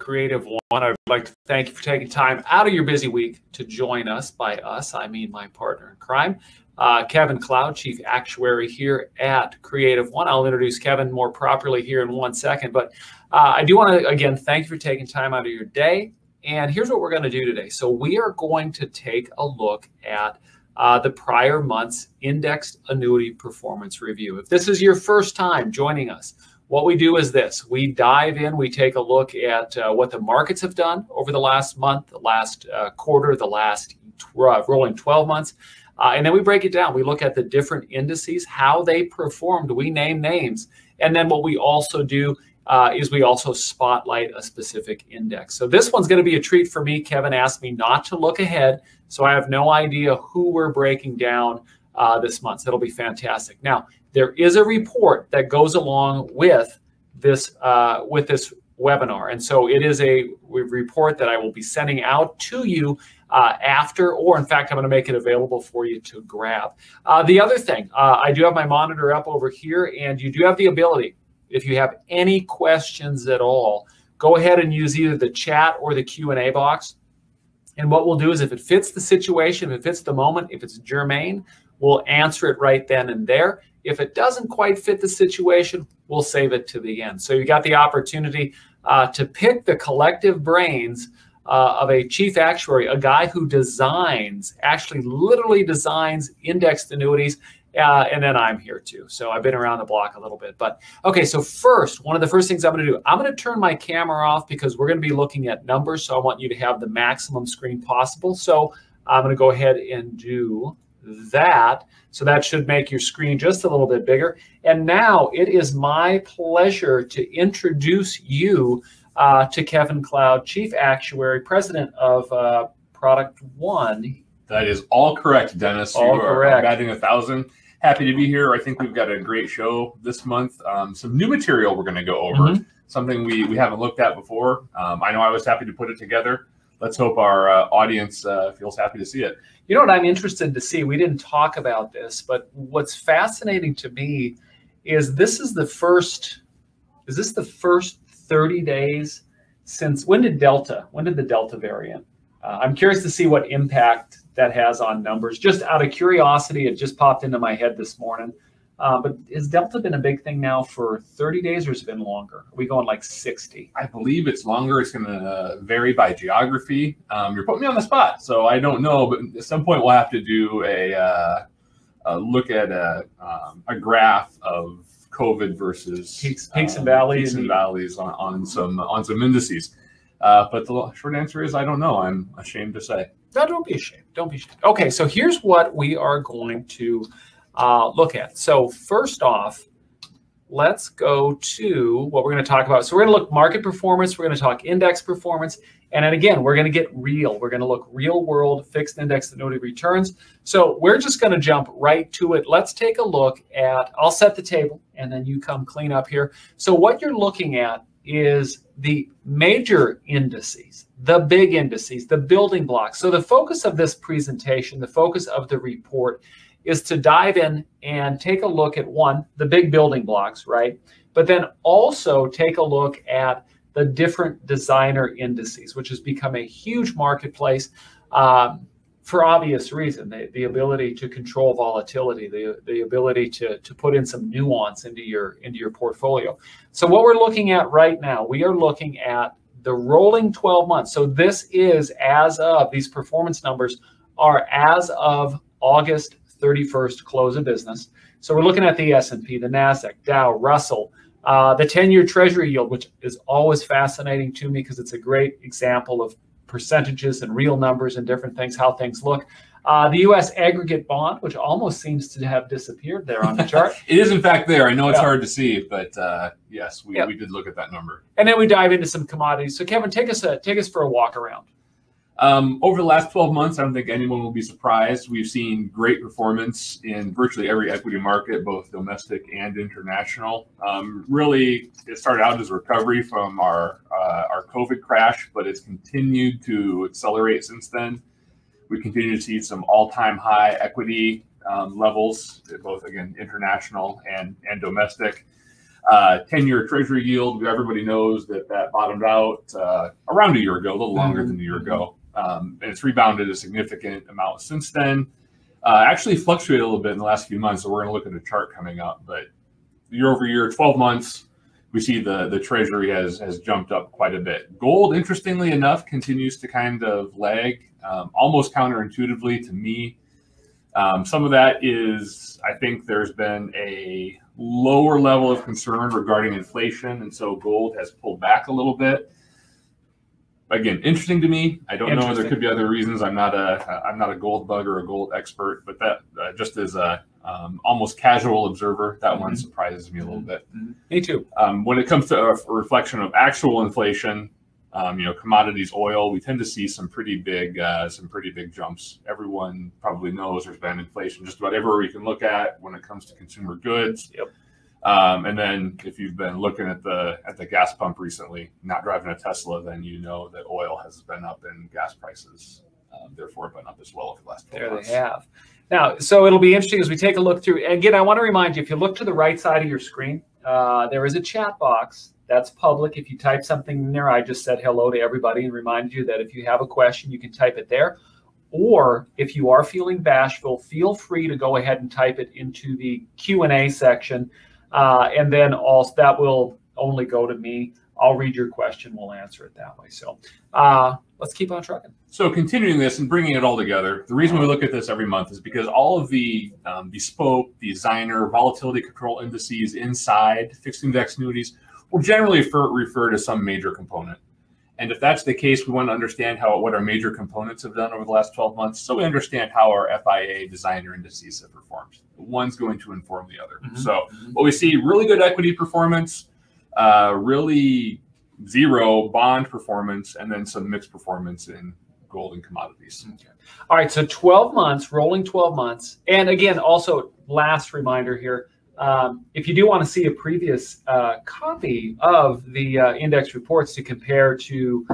Creative One. I'd like to thank you for taking time out of your busy week to join us. By us, I mean my partner in crime, Kevin Cloud, Chief Actuary here at Creative One. I'll introduce Kevin more properly here in 1 second, but I do want to, again, thank you for taking time out of your day. And here's what we're going to do today. So we are going to take a look at the prior month's indexed annuity performance review. If this is your first time joining us, what we do is this. We dive in, we take a look at what the markets have done over the last month, the last quarter, the last rolling 12 months, and then we break it down. We look at the different indices, how they performed. We name names. And then what we also do is we also spotlight a specific index. So this one's going to be a treat for me. Kevin asked me not to look ahead, so I have no idea who we're breaking down this month. So it'll be fantastic. Now, there is a report that goes along with this webinar. And so it is a report that I will be sending out to you after, or in fact, I'm going to make it available for you to grab. The other thing, I do have my monitor up over here, and you do have the ability, if you have any questions at all, go ahead and use either the chat or the Q&A box. And what we'll do is if it fits the situation, if it fits the moment, if it's germane, we'll answer it right then and there. If it doesn't quite fit the situation, we'll save it to the end. So you got the opportunity to pick the collective brains of a chief actuary, a guy who designs, actually literally designs indexed annuities. And then I'm here too. So I've been around the block a little bit. But okay, so first, one of the first things I'm going to do, I'm going to turn my camera off because we're going to be looking at numbers. So I want you to have the maximum screen possible. So I'm going to go ahead and do that. So that should make your screen just a little bit bigger. And now it is my pleasure to introduce you to Kevin Cloud, Chief Actuary, President of Product One. That is all correct, Dennis. All you correct. Are batting 1,000. Happy to be here. I think we've got a great show this month. Some new material we're going to go over, something we haven't looked at before. I know I was happy to put it together. Let's hope our audience feels happy to see it. You know what I'm interested to see? We didn't talk about this, but what's fascinating to me is this is the first 30 days since, when did the Delta variant? I'm curious to see what impact that has on numbers. Just out of curiosity, it just popped into my head this morning. But has Delta been a big thing now for 30 days or has it been longer? Are we going like 60? I believe it's longer. It's going to vary by geography. You're putting me on the spot, so I don't know. But at some point, we'll have to do a look at a graph of COVID versus peaks and valleys, on some indices. But the short answer is I don't know. I'm ashamed to say. No, don't be ashamed. Don't be ashamed. Okay, so here's what we are going to look at. So first off, let's go to what we're going to talk about. So we're going to look market performance. We're going to talk index performance. And then again, we're going to get real. We're going to look real world fixed index annuity returns. So we're just going to jump right to it. Let's take a look at, I'll set the table and then you come clean up here. So what you're looking at is the major indices, the big indices, the building blocks. So the focus of this presentation, the focus of the report is to dive in and take a look at the big building blocks, right? But then also take a look at the different designer indices, which has become a huge marketplace for obvious reason. The ability to control volatility, the ability to put in some nuance into your portfolio. So what we're looking at right now, we are looking at the rolling 12 months. So this is as of, these performance numbers are as of August 31st close of business. So we're looking at the S&P, the NASDAQ, Dow, Russell, the 10-year Treasury yield, which is always fascinating to me because it's a great example of percentages and real numbers and different things, how things look. The U.S. aggregate bond, which almost seems to have disappeared there on the chart. It is, in fact, there. I know it's hard to see, but yes, we did look at that number. And then we dive into some commodities. So Kevin, take us for a walk around. Over the last 12 months, I don't think anyone will be surprised. We've seen great performance in virtually every equity market, both domestic and international. Really, it started out as a recovery from our COVID crash, but it's continued to accelerate since then. We continue to see some all-time high equity levels, both, again, international and domestic. 10-year Treasury yield, everybody knows that bottomed out around a year ago, a little longer than a year ago. And it's rebounded a significant amount since then. Actually fluctuated a little bit in the last few months, so we're going to look at a chart coming up. But year over year, 12 months, we see the Treasury has jumped up quite a bit. Gold, interestingly enough, continues to kind of lag, almost counterintuitively to me. Some of that is, I think there's been a lower level of concern regarding inflation, and so gold has pulled back a little bit. Again, interesting to me. I don't know. There could be other reasons. I'm not a gold bug or a gold expert, but that just as a almost casual observer, that one surprises me a little bit. Me too. When it comes to a reflection of actual inflation, commodities, oil, we tend to see some pretty big jumps. Everyone probably knows there's been inflation just about everywhere you can look at when it comes to consumer goods. Yep. And then if you've been looking at the gas pump recently, not driving a Tesla, then you know that oil has been up and gas prices, therefore, been up as well over the last 12 months. There they have. Now, so it'll be interesting as we take a look through. Again, I want to remind you, if you look to the right side of your screen, there is a chat box. That's public. If you type something in there, I just said hello to everybody and reminded you that if you have a question, you can type it there. Or if you are feeling bashful, feel free to go ahead and type it into the Q&A section. And then also that will only go to me. I'll read your question. We'll answer it that way. So let's keep on trucking. So continuing this and bringing it all together, the reason we look at this every month is because all of the bespoke, designer, volatility control indices inside fixed index annuities will generally refer to some major component. And if that's the case, we want to understand what our major components have done over the last 12 months, so we understand how our FIA designer indices have performed. One's going to inform the other. So what we see, really good equity performance, really zero bond performance, and then some mixed performance in gold and commodities. Okay. All right, so 12 months, rolling 12 months. And again, also last reminder here, if you do want to see a previous copy of the index reports to compare to,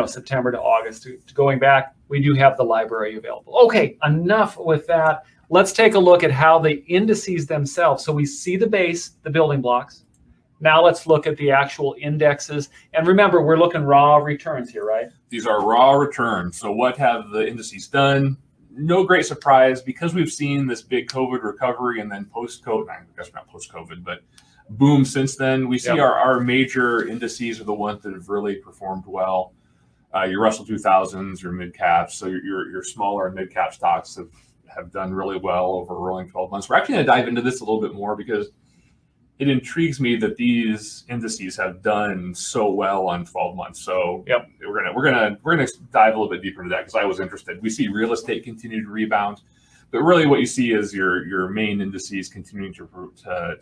September to August, to going back, we do have the library available. Okay, enough with that. Let's take a look at how the indices themselves. So we see the base, the building blocks. Now let's look at the actual indexes. And remember, we're looking raw returns here, right? These are raw returns. So what have the indices done? No great surprise, because we've seen this big COVID recovery and then post-COVID, I guess not post-COVID, but boom since then. We see our major indices are the ones that have really performed well. Your Russell 2000s, your mid-caps, so your smaller mid-cap stocks have done really well over rolling 12 months. We're actually going to dive into this a little bit more because it intrigues me that these indices have done so well on 12 months. So we're gonna dive a little bit deeper into that because I was interested. We see real estate continue to rebound, but really what you see is your main indices continuing to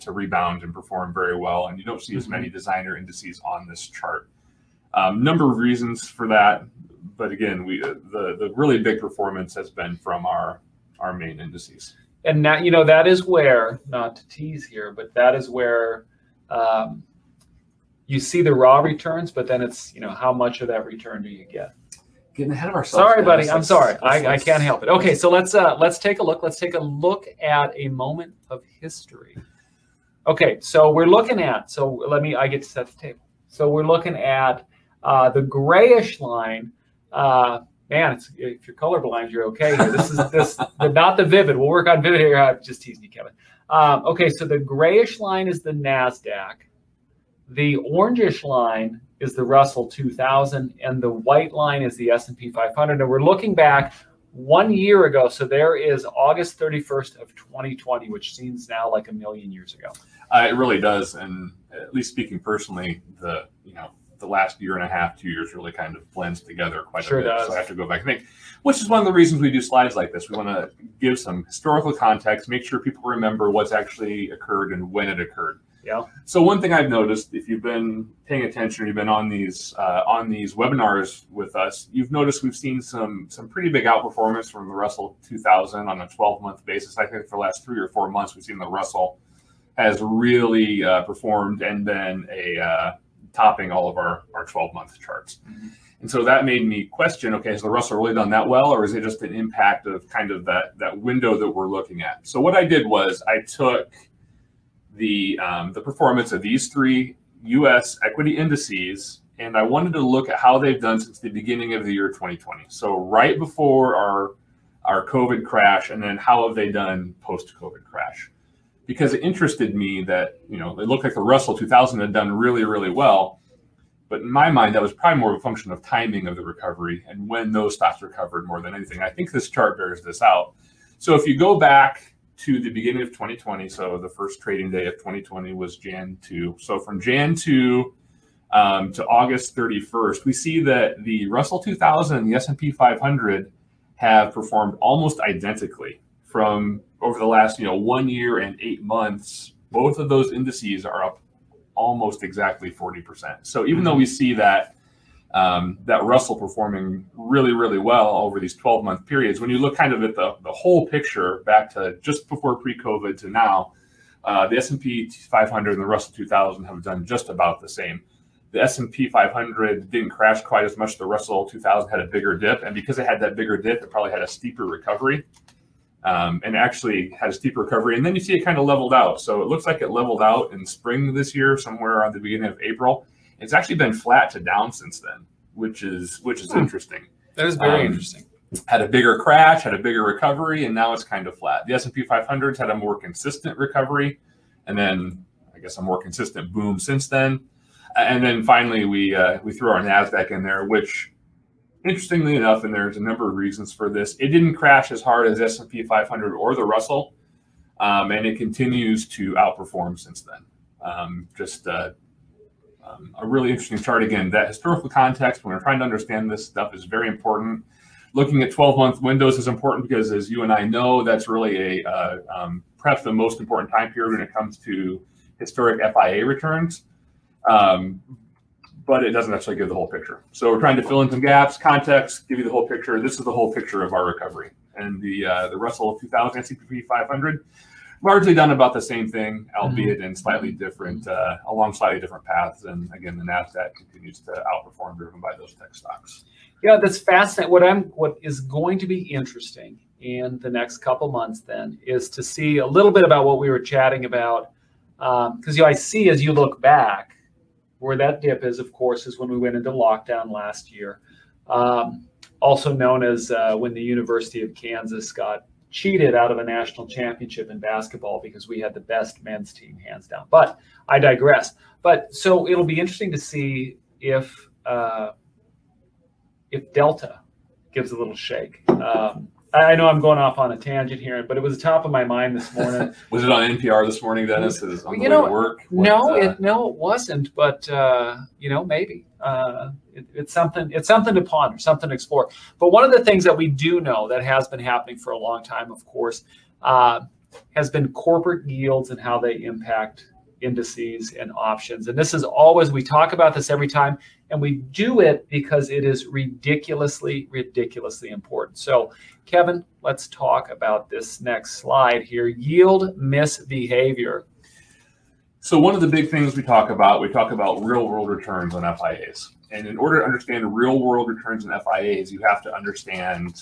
rebound and perform very well, and you don't see as many designer indices on this chart. Number of reasons for that, but again, the really big performance has been from our main indices. And now, that is where, not to tease here, but that is where you see the raw returns, but then it's, how much of that return do you get? Getting ahead of ourselves. Sorry, buddy. I'm sorry. I can't help it. Okay, so let's take a look. Let's take a look at a moment of history. Okay, so we're looking at, I get to set the table. So we're looking at the grayish line. Man, if you're colorblind, you're okay here. This is not the vivid. We'll work on vivid here. I'm just teasing you, Kevin. Okay, so the grayish line is the NASDAQ. The orangish line is the Russell 2000, and the white line is the S&P 500. And we're looking back 1 year ago. So there is August 31st of 2020, which seems now like a million years ago. It really does. And at least speaking personally, the last year and a half, 2 years really kind of blends together quite a bit. Does. So I have to go back and think, which is one of the reasons we do slides like this. We want to give some historical context, make sure people remember what's actually occurred and when it occurred. Yeah. So one thing I've noticed, if you've been paying attention, you've been on these webinars with us, you've noticed we've seen some pretty big outperformance from the Russell 2000 on a 12-month basis. I think for the last 3 or 4 months, we've seen the Russell has really performed and been topping all of our 12-month charts. And so that made me question, okay, has the Russell really done that well, or is it just an impact of kind of that window that we're looking at? So what I did was I took the performance of these 3 U.S. equity indices, and I wanted to look at how they've done since the beginning of the year 2020. So right before our COVID crash, and then how have they done post-COVID crash? Because it interested me that, it looked like the Russell 2000 had done really, really well. But in my mind, that was probably more of a function of timing of the recovery and when those stocks recovered more than anything. I think this chart bears this out. So if you go back to the beginning of 2020, so the first trading day of 2020 was Jan 2. So from Jan 2 to August 31st, we see that the Russell 2000 and the S&P 500 have performed almost identically from over the last 1 year and 8 months. Both of those indices are up almost exactly 40%. So even though we see that that Russell performing really, really well over these 12-month periods, when you look kind of at the whole picture back to just before pre-COVID to now, the S&P 500 and the Russell 2000 have done just about the same. The S&P 500 didn't crash quite as much. The Russell 2000 had a bigger dip, and because it had that bigger dip, it probably had a steeper recovery, and actually had a steeper recovery. And then you see it kind of leveled out. So it looks like it leveled out in spring this year, somewhere around the beginning of April. It's actually been flat to down since then, which is interesting. That is very interesting. Had a bigger crash, had a bigger recovery, and now it's kind of flat. The S&P 500's had a more consistent recovery, and then I guess a more consistent boom since then. And then finally, we threw our NASDAQ in there, which, interestingly enough, and there's a number of reasons for this, it didn't crash as hard as S&P 500 or the Russell, and it continues to outperform since then. Just a really interesting chart. Again, that historical context when we're trying to understand this stuff is very important. Looking at 12-month windows is important because, as you and I know, that's really perhaps the most important time period when it comes to historic FIA returns. But it doesn't actually give the whole picture. So we're trying to fill in some gaps, context, give you the whole picture. This is the whole picture of our recovery. And the Russell 2000, S&P 500, largely done about the same thing, albeit in slightly different, along slightly different paths. And again, the NASDAQ continues to outperform, driven by those tech stocks. Yeah, that's fascinating. What is going to be interesting in the next couple months then is to see a little bit about what we were chatting about. Because I see as you look back, where that dip is, of course, is when we went into lockdown last year. Also known as when the University of Kansas got cheated out of a national championship in basketball because we had the best men's team hands down. But I digress. But so it'll be interesting to see if Delta gives a little shake. I know I'm going off on a tangent here, but it was top of my mind this morning. Was it on NPR this morning, Dennis? On the way to work? No, it wasn't. But maybe it's something. It's something to ponder, something to explore. But one of the things that we do know that has been happening for a long time, of course, has been corporate yields and how they impact indices and options. And this is always, we talk about this every time, and we do it because it is ridiculously important. So Kevin, let's talk about this next slide here, yield misbehavior. So one of the big things we talk about real world returns on FIAs. And in order to understand real world returns on FIAs, you have to understand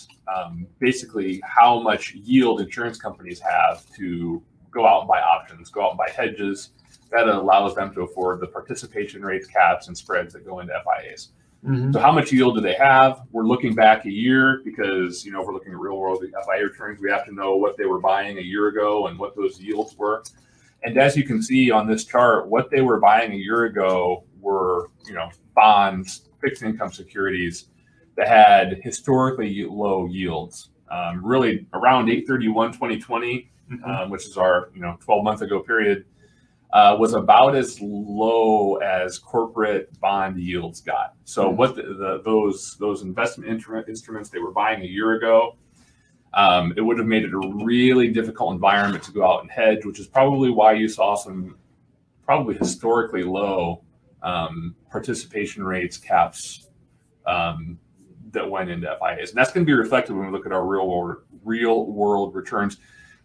basically how much yield insurance companies have to go out and buy options, go out and buy hedges. That allows them to afford the participation rates, caps, and spreads that go into FIAs. So how much yield do they have? We're looking back a year because, if we're looking at real world FIA returns, we have to know what they were buying a year ago and what those yields were. And as you can see on this chart, what they were buying a year ago were, bonds, fixed income securities that had historically low yields. Really around 8/31/2020, which is our 12-month ago period, was about as low as corporate bond yields got. So what those investment instruments they were buying a year ago, it would have made it a really difficult environment to go out and hedge, which is probably why you saw some probably historically low participation rates, caps that went into FIAs. And that's going to be reflected when we look at our real world returns.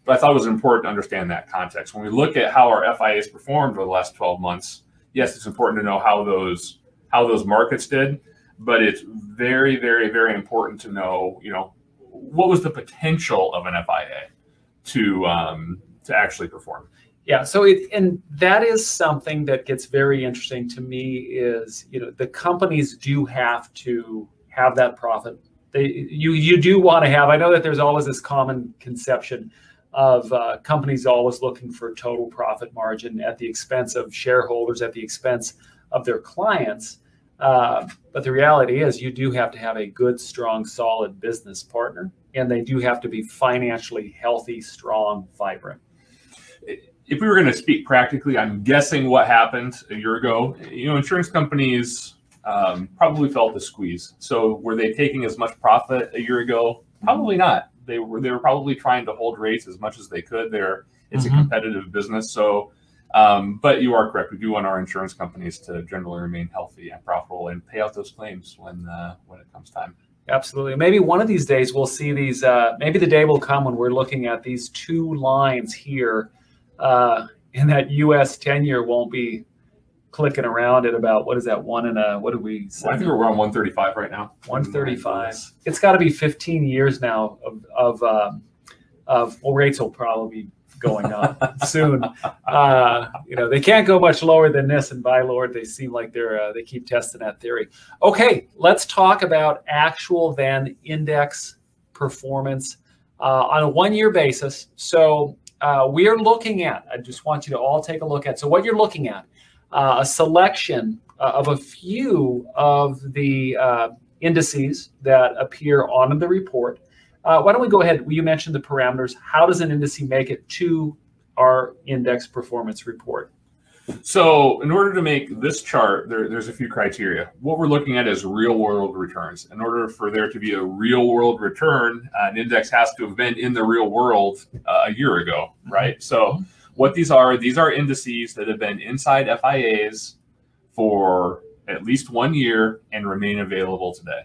But I thought it was important to understand that context. When we look at how our FIAs performed over the last 12 months, yes, it's important to know how those markets did, but it's very, very, very important to know, what was the potential of an FIA to actually perform. Yeah, so and that is something that gets very interesting to me is, the companies do have to have that profit. You do want to have, I know that there's always this common conception of companies always looking for total profit margin at the expense of shareholders, at the expense of their clients. But the reality is you do have to have a good, strong, solid business partner, and they do have to be financially healthy, strong, vibrant. If we were going to speak practically, I'm guessing what happened a year ago, insurance companies probably felt the squeeze. So were they taking as much profit a year ago? Probably not. They were probably trying to hold rates as much as they could. It's a competitive business. So, but you are correct. We do want our insurance companies to generally remain healthy and profitable and pay out those claims when it comes time. Absolutely. Maybe one of these days we'll see these. Maybe the day will come when we're looking at these two lines here. And that U.S. 10-year won't be clicking around at about, what is that, what do we say? Well, I think we're around 135 right now. 135. It's got to be 15 years now of rates will probably be going up soon. They can't go much lower than this, and by Lord, they seem like they keep testing that theory. Okay, let's talk about actual then index performance on a 1-year basis. So we are looking at, I just want you to all take a look at, so what you're looking at, a selection of a few of the indices that appear on the report. Why don't we go ahead, you mentioned the parameters. How does an index make it to our index performance report? So in order to make this chart, there's a few criteria. What we're looking at is real world returns. In order for there to be a real world return, an index has to have been in the real world a year ago, right? So what these are indices that have been inside FIAs for at least 1 year and remain available today.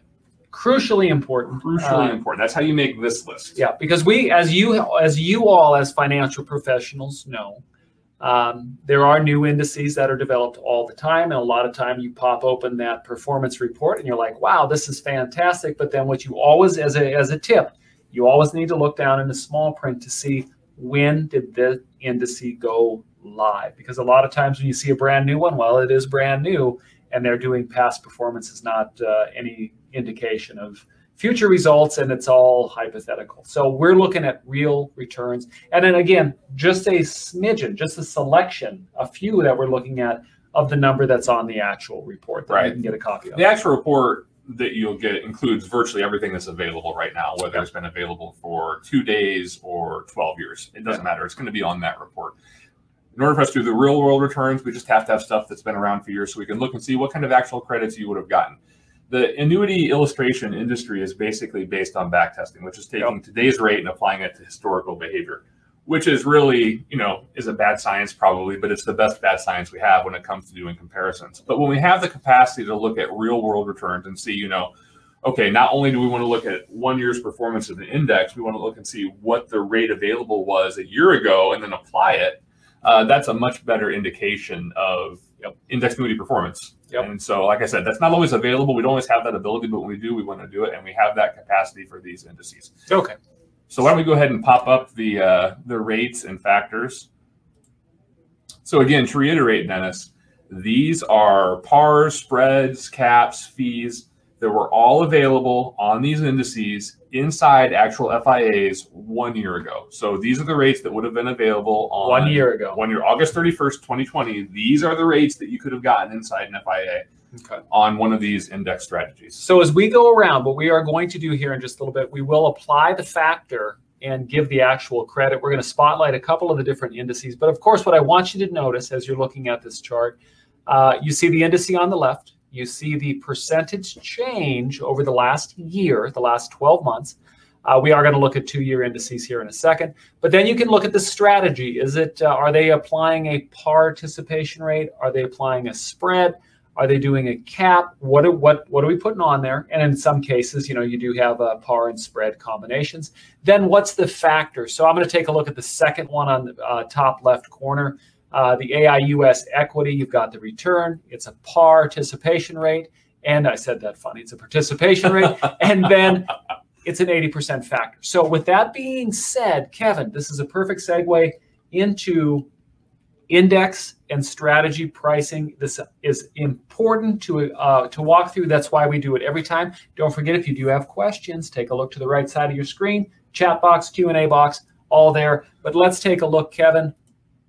Crucially important. Crucially important. That's how you make this list. Yeah, because we, as you all as financial professionals know, there are new indices that are developed all the time, and a lot of time you pop open that performance report and you're like, wow, this is fantastic. But then what you always, as a tip, you always need to look down in the small print to see when did the index go live. Because a lot of times when you see a brand new one, well, it is brand new, and they're doing past performance is not any indication of future results, and it's all hypothetical. So we're looking at real returns. And then again, just a smidgen, just a selection, a few that we're looking at of the number that's on the actual report that you can get a copy of. The actual report that you'll get includes virtually everything that's available right now, whether it's been available for 2 days or 12 years. It doesn't matter. It's going to be on that report. In order for us to do the real world returns, we just have to have stuff that's been around for years so we can look and see what kind of actual credits you would have gotten. The annuity illustration industry is basically based on backtesting, which is taking today's rate and applying it to historical behavior, which is really, is a bad science probably, but it's the best bad science we have when it comes to doing comparisons. But when we have the capacity to look at real world returns and see, okay, not only do we want to look at 1 year's performance of the index, we want to look and see what the rate available was a year ago and then apply it. That's a much better indication of index annuity performance. And so, like I said, that's not always available. We don't always have that ability, but when we do, we want to do it, and we have that capacity for these indices. Okay. So why don't we go ahead and pop up the rates and factors. So again, to reiterate, Dennis, these are pars, spreads, caps, fees that were all available on these indices inside actual FIAs 1 year ago. So these are the rates that would have been available on 1 year ago. August 31st, 2020. These are the rates that you could have gotten inside an FIA on one of these index strategies. So as we go around, what we are going to do here in just a little bit, we will apply the factor and give the actual credit. We're going to spotlight a couple of the different indices. But of course, what I want you to notice as you're looking at this chart, you see the index on the left. You see the percentage change over the last year, the last 12 months. We are going to look at 2-year indices here in a second. But then you can look at the strategy. Are they applying a participation rate? Are they applying a spread? Are they doing a cap? What are we putting on there? And in some cases, you do have par and spread combinations. Then what's the factor? So I'm going to take a look at the second one on the top left corner. The AIUS equity, you've got the return. It's a participation rate. And I said that funny. It's a participation rate. And then it's an 80% factor. So with that being said, Kevin, this is a perfect segue into Index and strategy pricing. This is important to walk through. That's why we do it every time. Don't forget, if you do have questions, take a look to the right side of your screen. Chat box, Q&A box, all there. But let's take a look, Kevin.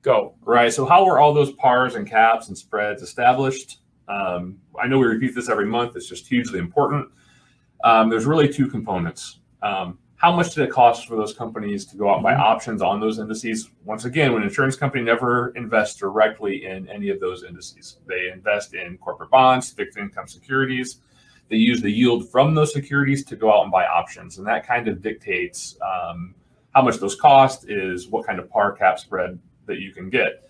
Go. Right. So how were all those pars and caps and spreads established? I know we repeat this every month. It's just hugely important. There's really two components. How much did it cost for those companies to go out and buy options on those indices? Once again, when an insurance company never invests directly in any of those indices, they invest in corporate bonds, fixed income securities. They use the yield from those securities to go out and buy options. And that kind of dictates how much those cost, is what kind of par cap spread that you can get.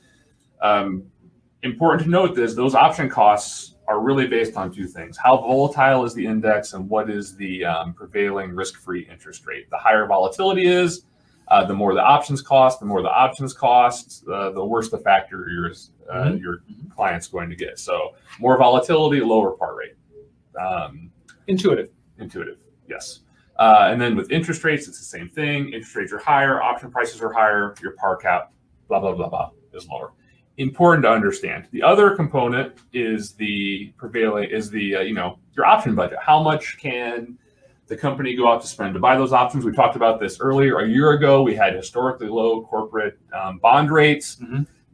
Important to note this, those option costs are really based on two things. How volatile is the index, and what is the prevailing risk-free interest rate? The higher volatility is, the more the options cost. The more the options cost, the worse the factor your client's going to get. So more volatility, lower par rate. Intuitive, yes. And then with interest rates, it's the same thing. Interest rates are higher, option prices are higher, your par cap, blah, blah, blah, blah, is lower. Important to understand. The other component is the prevailing, your option budget. How much can the company go out to spend to buy those options? We talked about this earlier. A year ago, we had historically low corporate bond rates.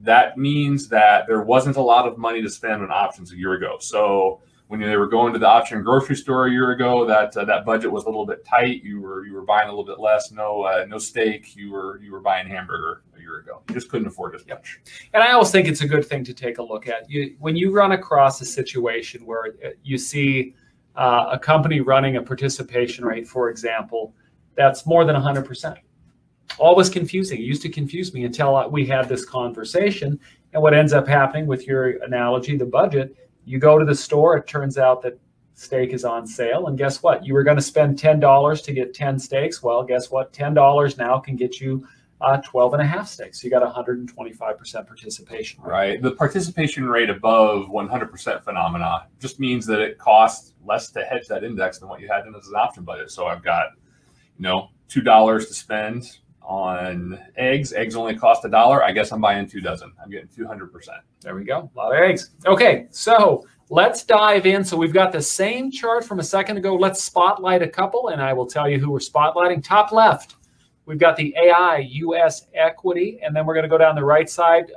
That means that there wasn't a lot of money to spend on options a year ago. So when they were going to the option grocery store a year ago, that budget was a little bit tight. You were buying a little bit less. No steak. You were buying hamburger a year ago. You just couldn't afford as much. And I always think it's a good thing to take a look at. When you run across a situation where you see a company running a participation rate, for example, that's more than 100%. Always confusing. It used to confuse me until we had this conversation. And what ends up happening with your analogy, the budget, you go to the store, it turns out that steak is on sale. And guess what? You were going to spend $10 to get 10 steaks. Well, guess what? $10 now can get you 12 and a half steaks. So you got 125% participation rate. Right. The participation rate above 100% phenomena just means that it costs less to hedge that index than what you had in as an option budget. So I've got, $2 to spend on eggs. Eggs only cost $1. I guess I'm buying 2 dozen. I'm getting 200%. There we go. A lot of eggs. Okay, so let's dive in. So we've got the same chart from a second ago. Let's spotlight a couple, and I will tell you who we're spotlighting. Top left, we've got the AI US equity, and then we're going to go down the right side.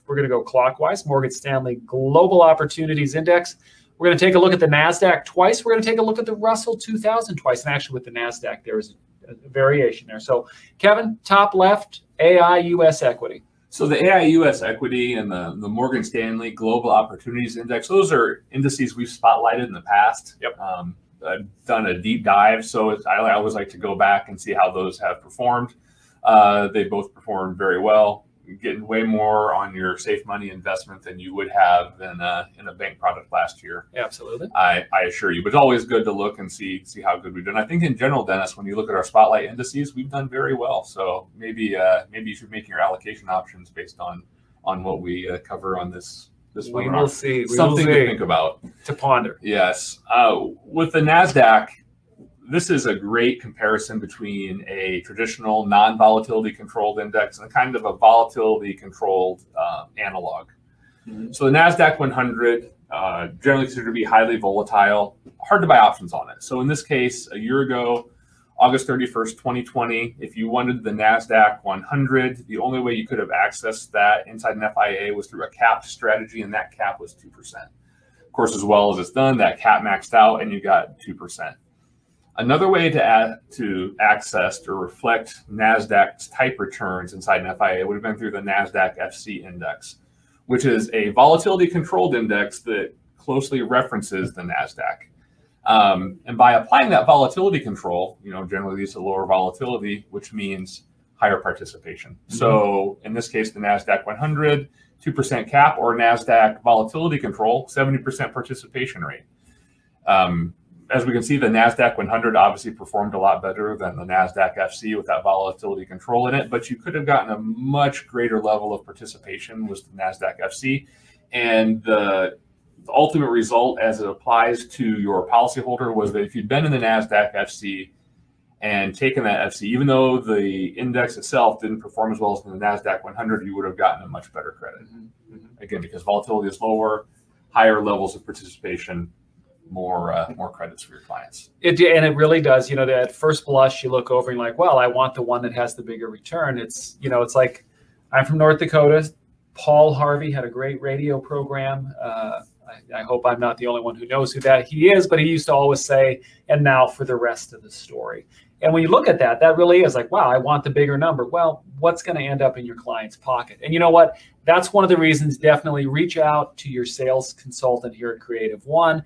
We're going to go clockwise. Morgan Stanley Global Opportunities Index. We're going to take a look at the NASDAQ twice. We're going to take a look at the Russell 2000 twice. And actually with the NASDAQ, there is a variation there. So Kevin, top left, AI US equity. So the AI US equity and the Morgan Stanley Global Opportunities Index, those are indices we've spotlighted in the past. Yep. I've done a deep dive, so I always like to go back and see how those have performed. They both performed very well. You're getting way more on your safe money investment than you would have in a bank product last year. Absolutely. I assure you. But it's always good to look and see how good we've done. I think in general, Dennis, when you look at our spotlight indices, we've done very well. So maybe you should make your allocation options based on what we cover on this webinar. We will see. Something to think about. To ponder. Yes. With the NASDAQ, this is a great comparison between a traditional non-volatility controlled index and kind of a volatility controlled analog. So the NASDAQ 100, generally considered to be highly volatile, hard to buy options on it. So in this case, a year ago, August 31st, 2020, if you wanted the NASDAQ 100, the only way you could have accessed that inside an FIA was through a capped strategy, and that cap was 2%. Of course, as well as it's done, that cap maxed out and you got 2%. Another way to access or reflect NASDAQ's type returns inside an FIA would have been through the NASDAQ FC index, which is a volatility controlled index that closely references the NASDAQ. And by applying that volatility control, generally leads to lower volatility, which means higher participation. So in this case, the NASDAQ 100, 2% cap, or NASDAQ volatility control, 70% participation rate. As we can see, the NASDAQ 100 obviously performed a lot better than the NASDAQ FC with that volatility control in it, but you could have gotten a much greater level of participation with the NASDAQ FC. And the ultimate result as it applies to your policyholder was that if you'd been in the NASDAQ FC and taken that FC. Even though the index itself didn't perform as well as the NASDAQ 100, you would have gotten a much better credit. Again, because volatility is lower, higher levels of participation, more credits for your clients. And it really does. You know, at first blush, you look over and you're like, well, I want the one that has the bigger return. It's, you know, it's like, I'm from North Dakota. Paul Harvey had a great radio program. I hope I'm not the only one who knows who that he is, but he used to always say, and now for the rest of the story. And when you look at that, that really is like, wow, I want the bigger number. Well, what's going to end up in your client's pocket? And you know what? That's one of the reasons. Definitely reach out to your sales consultant here at CreativeOne.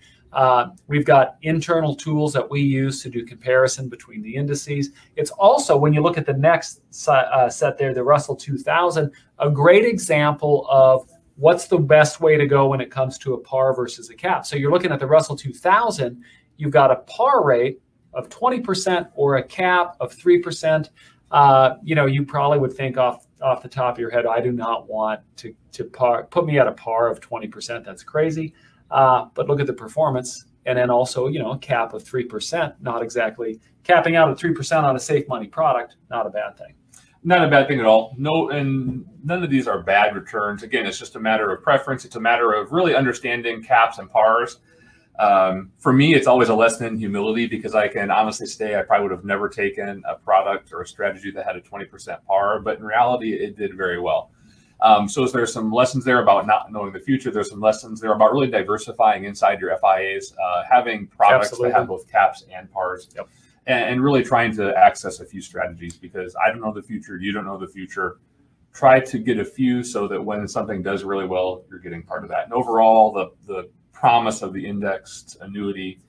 We've got internal tools that we use to do comparison between the indices. It's also, when you look at the next set there, the Russell 2000, a great example of what's the best way to go when it comes to a par versus a cap. So you're looking at the Russell 2000, you've got a par rate of 20% or a cap of 3%. You know, you probably would think off the top of your head, I do not want to put me at a par of 20%. That's crazy. But look at the performance. And then also, you know, a cap of 3%, not exactly capping out at 3% on a safe money product, not a bad thing. Not a bad thing at all. No, and none of these are bad returns. Again, it's just a matter of preference. It's a matter of really understanding caps and pars. For me, it's always a lesson in humility, because I can honestly say I probably would have never taken a product or a strategy that had a 20% par, but in reality, it did very well. So there's some lessons there about not knowing the future. There's some lessons there about really diversifying inside your FIAs, having products Absolutely. that have both caps and pars. Yep. And really trying to access a few strategies, because I don't know the future. You don't know the future. Try to get a few so that when something does really well, you're getting part of that. And overall, the promise of the indexed annuity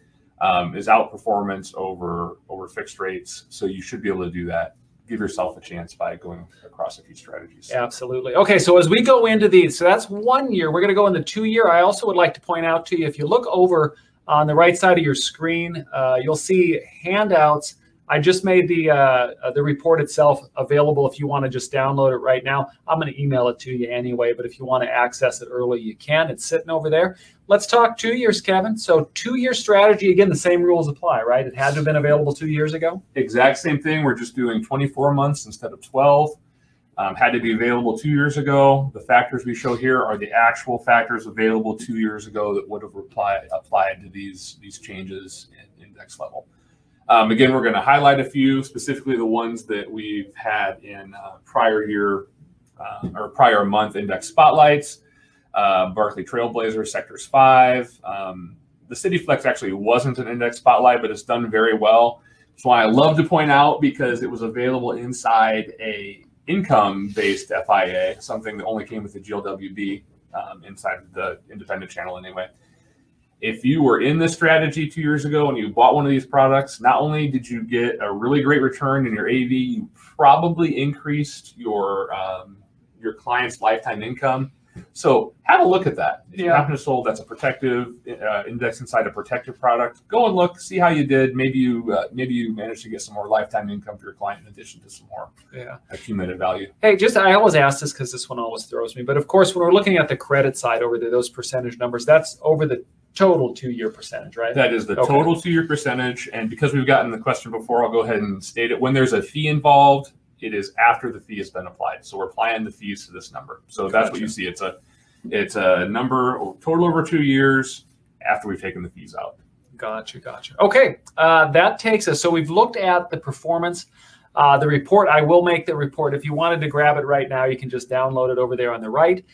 is outperformance over fixed rates. So you should be able to do that. Give yourself a chance by going across a few strategies. Absolutely. Okay, so as we go into these, so that's 1 year. We're going to go in the 2 year. I also would like to point out to you, if you look over on the right side of your screen, you'll see handouts. I just made the report itself available if you want to just download it right now. I'm going to email it to you anyway, but if you want to access it early, you can. It's sitting over there. Let's talk 2 years, Kevin. So 2 year strategy, again, the same rules apply, right? It had to have been available 2 years ago. Exact same thing. We're just doing 24 months instead of 12. Had to be available 2 years ago. The factors we show here are the actual factors available 2 years ago that would have applied to these changes in index level. Again, we're going to highlight a few, specifically the ones that we've had in prior year or prior month index spotlights. Barclay Trailblazer, Sectors 5. The CityFlex actually wasn't an index spotlight, but it's done very well. That's why I love to point out, because it was available inside a income-based FIA, something that only came with the GLWB inside of the independent channel anyway. If you were in this strategy 2 years ago and you bought one of these products, not only did you get a really great return in your AV, you probably increased your client's lifetime income. So have a look at that. If you happen to sold, that's a protective index inside a protective product. Go and look, see how you did. Maybe you managed to get some more lifetime income for your client in addition to some more accumulated value. Hey, I always ask this because this one always throws me. But of course, when we're looking at the credit side over there, those percentage numbers, that's over the total 2 year percentage, right? That is the total 2 year percentage. And because we've gotten the question before, I'll go ahead and state it. When there's a fee involved, it is after the fee has been applied. So we're applying the fees to this number. So that's what you see. It's a number total over 2 years after we've taken the fees out. Gotcha. Okay, that takes us. So we've looked at the performance, the report. I will make the report. If you wanted to grab it right now, you can just download it over there on the right.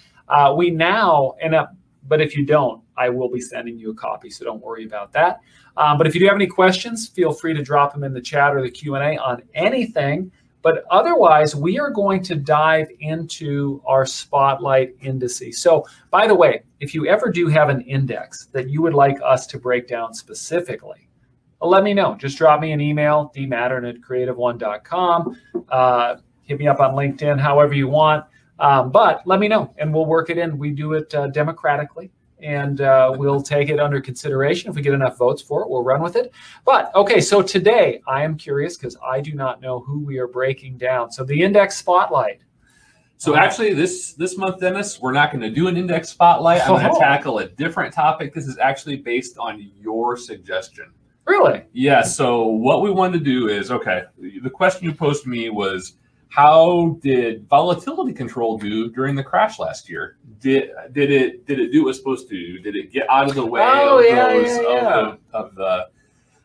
We now end up, but if you don't, I will be sending you a copy, so don't worry about that. But if you do have any questions, feel free to drop them in the chat or the Q&A on anything. But otherwise, we are going to dive into our spotlight indices. So, by the way, if you ever do have an index that you would like us to break down specifically, let me know. Just drop me an email, dmattern@creativeone.com. Hit me up on LinkedIn, however you want. But let me know, and we'll work it in. We do it democratically, and we'll take it under consideration. If we get enough votes for it, we'll run with it. But, okay, so today I am curious because I do not know who we are breaking down. So the index spotlight. So actually this month, Dennis, we're not going to do an index spotlight. I'm going to tackle a different topic. This is actually based on your suggestion. Really? Yeah. So what we wanted to do is, okay, the question you posed to me was, how did volatility control do during the crash last year? Did it do what it was supposed to do? Did it get out of the way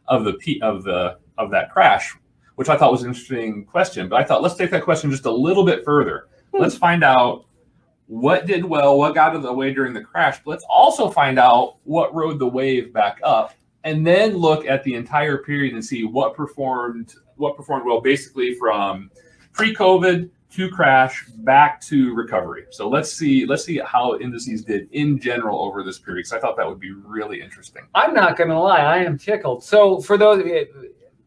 of that crash? Which I thought was an interesting question. But I thought, let's take that question just a little bit further. Let's find out what did well, what got out of the way during the crash. But let's also find out what rode the wave back up, and then look at the entire period and see what performed well, basically from pre-COVID to crash back to recovery. So let's see how indices did in general over this period, because I thought that would be really interesting. I'm not going to lie, I am tickled. So for those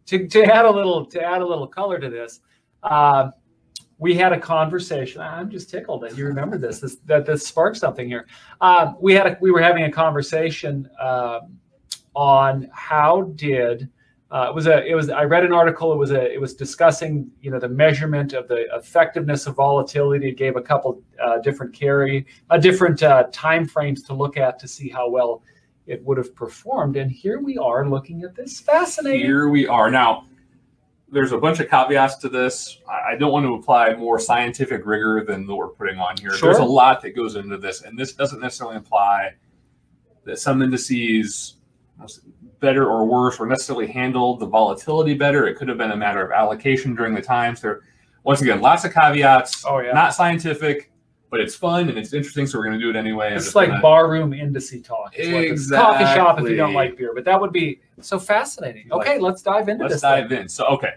to add a little color to this, we had a conversation. I'm just tickled that you remember that this sparked something here. We were having a conversation on how did I read an article. It was discussing, the measurement of the effectiveness of volatility. It gave a couple different time frames to look at to see how well it would have performed. And here we are looking at this. Fascinating. Here we are. Now, there's a bunch of caveats to this. I don't want to apply more scientific rigor than what we're putting on here. Sure. There's a lot that goes into this, and this doesn't necessarily imply that some indices better or worse or necessarily handled the volatility better. It could have been a matter of allocation during the times. There, once again, lots of caveats. Oh, yeah. Not scientific, but it's fun and it's interesting, so we're going to do it anyway. It's like barroom indice talk. Exactly. Coffee shop if you don't like beer, but that would be so fascinating. Okay, let's dive into this. Let's dive in. So, okay,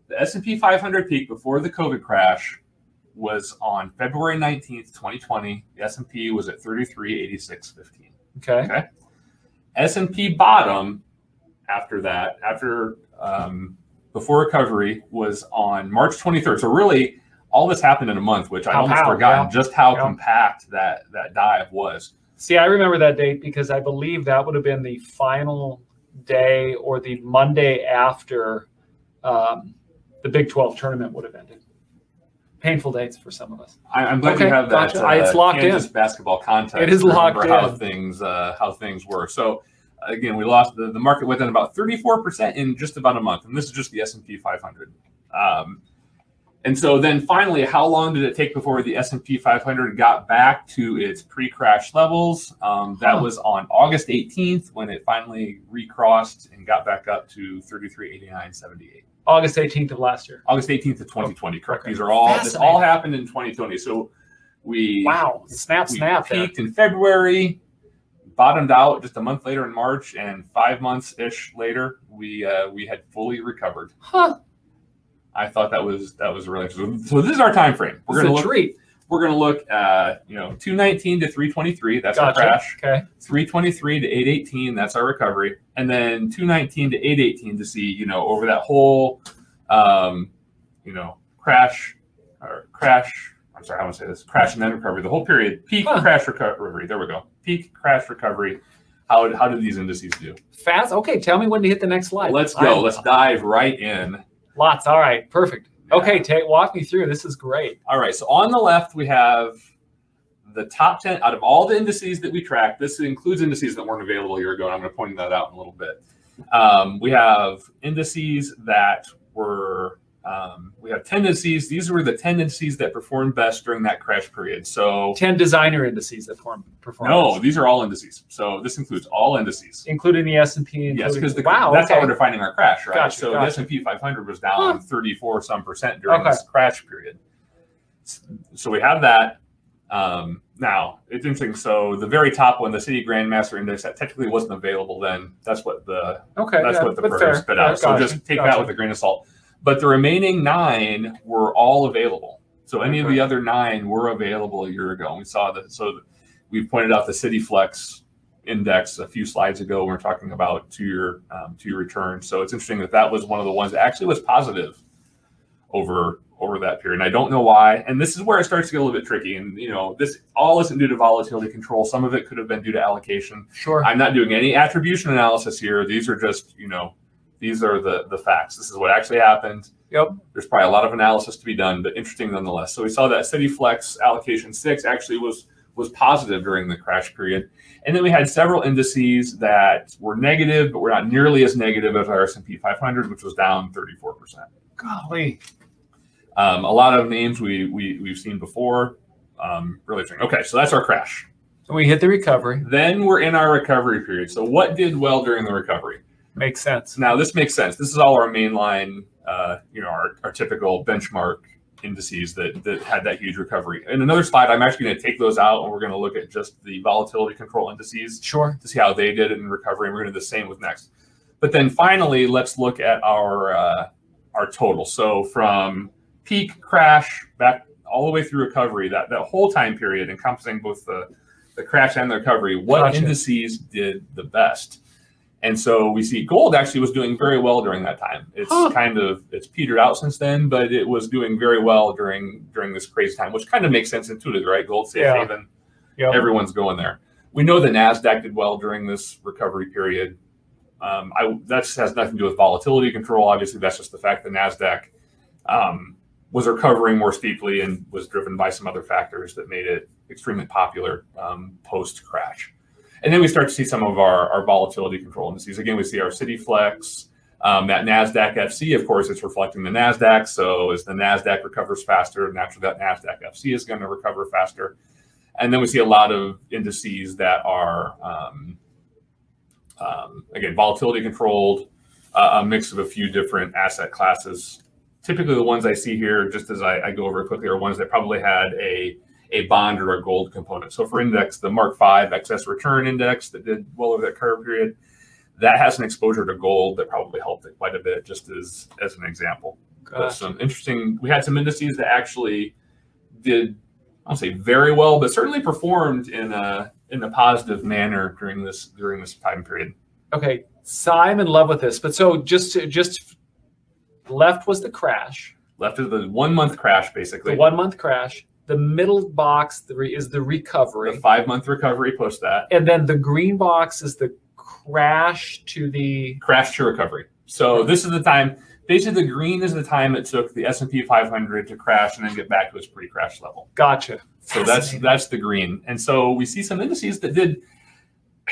the S&P 500 peak before the COVID crash was on February 19th, 2020. The S&P was at 3386.15. Okay. S&P bottom after that, before recovery, was on March 23rd. So really, all this happened in a month, which I almost forgotten just how compact that dive was. See, I remember that date because I believe that would have been the final day or the Monday after the Big 12 tournament would have ended. Painful dates for some of us. I'm glad you have that. Gotcha. It's locked Kansas in. Basketball context. It is locked in. How things were. So again, we lost the market within about 34% in just about a month, and this is just the S&P 500. And so then finally, how long did it take before the S&P 500 got back to its pre-crash levels? That was on August 18th when it finally recrossed and got back up to 3389.78. August 18th of last year. August 18th of 2020, correct. Okay. These are all, this all happened in 2020. So we peaked in February, bottomed out just a month later in March, and 5 months-ish later, we had fully recovered. Huh. I thought that was really interesting. So this is our time frame. We're going to look at 219 to 323. That's our crash. Okay. 323 to 818. That's our recovery. And then 219 to 818 to see over that whole crash. I'm sorry, how do I say this? Crash and then recovery. The whole period. Peak crash recovery. There we go. Peak crash recovery. How did these indices do? Fast. Okay. Tell me when to hit the next slide. Let's go. Let's dive right in. Lots. All right. Perfect. Okay, walk me through. This is great. All right. So on the left, we have the top 10 out of all the indices that we track. This includes indices that weren't available a year ago, and I'm going to point that out in a little bit. We have indices that were, we have 10 indices. These were the 10 indices that performed best during that crash period. So 10 designer indices that performed No, best. these are all indices. So this includes all indices. Including the S&P? Yes, because that's how we're defining our crash, right? Gotcha, so the S&P 500 was down 34% during this crash period. So we have that. Now, it's interesting. So the very top one, the City Grandmaster Index, that technically wasn't available then. That's what the program spit out. So just take that with a grain of salt. But the remaining 9 were all available. So any of the other 9 were available a year ago. We saw that. So we pointed out the City Flex Index a few slides ago when we were talking about two-year return. So it's interesting that was one of the ones that actually was positive over that period. And I don't know why. And this is where it starts to get a little bit tricky. And this all isn't due to volatility control. Some of it could have been due to allocation. Sure. I'm not doing any attribution analysis here. These are just these are the facts. This is what actually happened. Yep. There's probably a lot of analysis to be done, but interesting nonetheless. So we saw that City Flex allocation 6 actually was was positive during the crash period. And then we had several indices that were negative, but were not nearly as negative as our S&P 500, which was down 34%. Golly. A lot of names we've seen before. Really interesting. Okay, so that's our crash. So we hit the recovery. Then we're in our recovery period. So what did well during the recovery? Makes sense. Now this makes sense. This is all our mainline, our typical benchmark indices that had that huge recovery. In another slide, I'm actually going to take those out, and we're going to look at just the volatility control indices. Sure. To see how they did in recovery, and we're going to do the same with next. But then finally, let's look at our total. So from peak crash back all the way through recovery, that whole time period encompassing both the crash and the recovery, what indices did the best? And so we see gold actually was doing very well during that time. It's petered out since then, but it was doing very well during this crazy time, which kind of makes sense intuitively, right? Gold safe haven, everyone's going there. We know the NASDAQ did well during this recovery period. That has nothing to do with volatility control. Obviously, that's just the fact that NASDAQ was recovering more steeply and was driven by some other factors that made it extremely popular post-crash. And then we start to see some of our volatility control indices. Again, we see our CityFlex, that NASDAQ FC, of course, it's reflecting the NASDAQ. So as the NASDAQ recovers faster, naturally that NASDAQ FC is going to recover faster. And then we see a lot of indices that are, again, volatility controlled, a mix of a few different asset classes. Typically the ones I see here, just as I go over it quickly, are ones that probably had a bond or a gold component. So for index, the Mark V excess return index that did well over that curve period, that has an exposure to gold that probably helped it quite a bit, just as an example. But some interesting, we had some indices that actually did, I won't say very well, but certainly performed in a positive manner during this time period. Okay, so I'm in love with this. But so just left was the crash. Left is the 1 month crash, basically. The 1 month crash. The middle box is the recovery. The 5 month recovery post that. And then the green box is the crash to recovery. So this is the time, basically the green is the time it took the S&P 500 to crash and then get back to its pre-crash level. Gotcha. So that's the green. And so we see some indices that did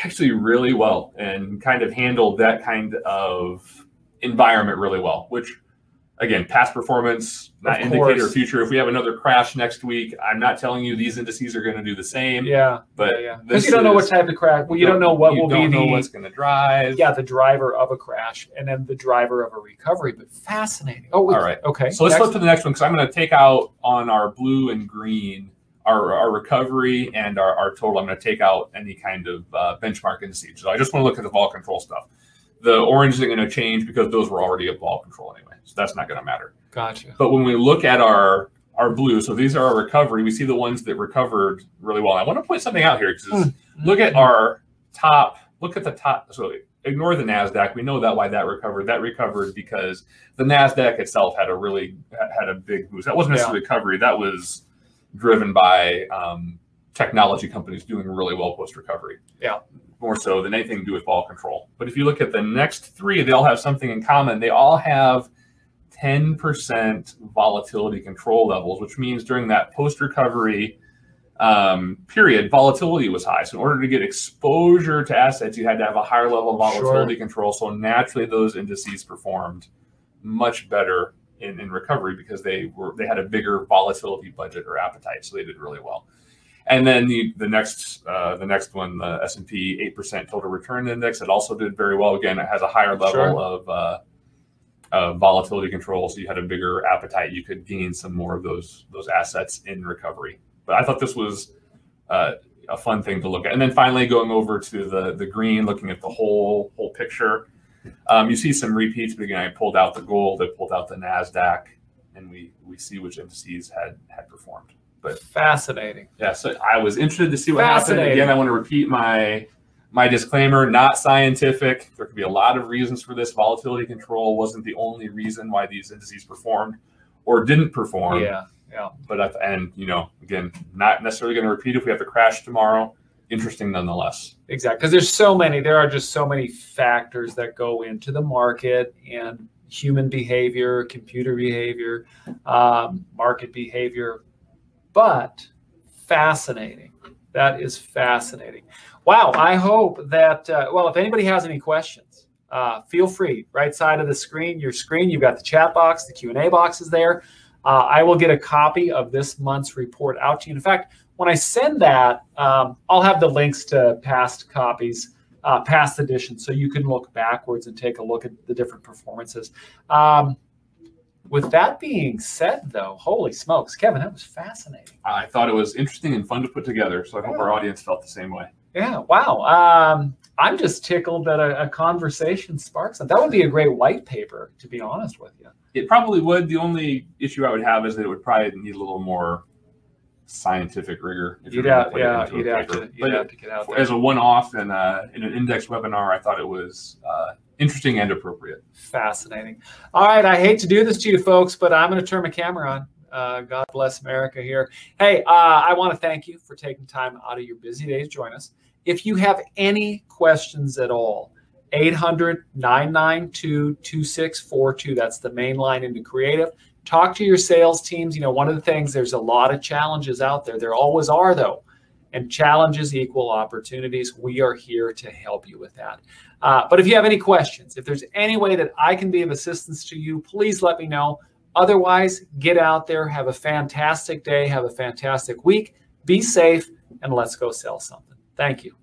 actually really well and kind of handled that kind of environment really well, which, again, past performance, not indicator of future. If we have another crash next week, I'm not telling you these indices are going to do the same. Yeah. But because you don't know what type of crash. Well, you don't know what will be what's going to drive. Yeah, the driver of a crash and then the driver of a recovery. But fascinating. Oh, all right. Okay. So let's flip to the next one, because I'm going to take out on our blue and green our recovery and our total. I'm going to take out any kind of benchmark indices. So I just want to look at the vol control stuff. The orange isn't going to change because those were already at vol control anyway. So that's not going to matter. Gotcha. But when we look at our blue, so these are our recovery, we see the ones that recovered really well. I want to point something out here, because look at our top, look at the top. So ignore the NASDAQ. We know why that recovered. That recovered because the NASDAQ itself had a big boost. That wasn't necessarily recovery. That was driven by technology companies doing really well post-recovery. Yeah. More so than anything to do with vol control. But if you look at the next three, they all have something in common. They all have 10% volatility control levels, which means during that post-recovery period, volatility was high. So in order to get exposure to assets, you had to have a higher level of volatility control. So naturally, those indices performed much better in recovery because they had a bigger volatility budget or appetite. So they did really well. And then the next one, the S&P 8% total return index, it also did very well. Again, it has a higher level of volatility control, so you had a bigger appetite. You could gain some more of those assets in recovery. But I thought this was a fun thing to look at. And then finally, going over to the green, looking at the whole picture, you see some repeats. But again, I pulled out the gold, I pulled out the NASDAQ, and we see which indices had performed. But fascinating. Yeah, so I was interested to see what happened. Again, I want to repeat my disclaimer, not scientific. There could be a lot of reasons for this. Volatility control wasn't the only reason why these indices performed or didn't perform. Yeah. But again, not necessarily going to repeat if we have to crash tomorrow. Interesting nonetheless. Exactly, because there are just so many factors that go into the market and human behavior, computer behavior, market behavior. But fascinating. That is fascinating. Wow. I hope that, well, if anybody has any questions, feel free. Right side of the screen, you've got the chat box, the Q&A box is there. I will get a copy of this month's report out to you. In fact, when I send that, I'll have the links to past copies, past editions, so you can look backwards and take a look at the different performances. With that being said, though, holy smokes, Kevin, that was fascinating. I thought it was interesting and fun to put together, so I hope our audience felt the same way. Yeah, wow. I'm just tickled that a conversation sparks that. That would be a great white paper, to be honest with you. It probably would. The only issue I would have is that it would probably need a little more scientific rigor. If you'd have to get out there. As a one-off in an index webinar, I thought it was interesting and appropriate. Fascinating. All right, I hate to do this to you folks, but I'm going to turn my camera on. God bless America here. Hey, I want to thank you for taking time out of your busy days to join us. If you have any questions at all, 800-992-2642. That's the main line into Creative. Talk to your sales teams. You know, one of the things, there's a lot of challenges out there. There always are, though. And challenges equal opportunities. We are here to help you with that. But if you have any questions, if there's any way that I can be of assistance to you, please let me know. Otherwise, get out there, have a fantastic day, have a fantastic week, be safe, and let's go sell something. Thank you.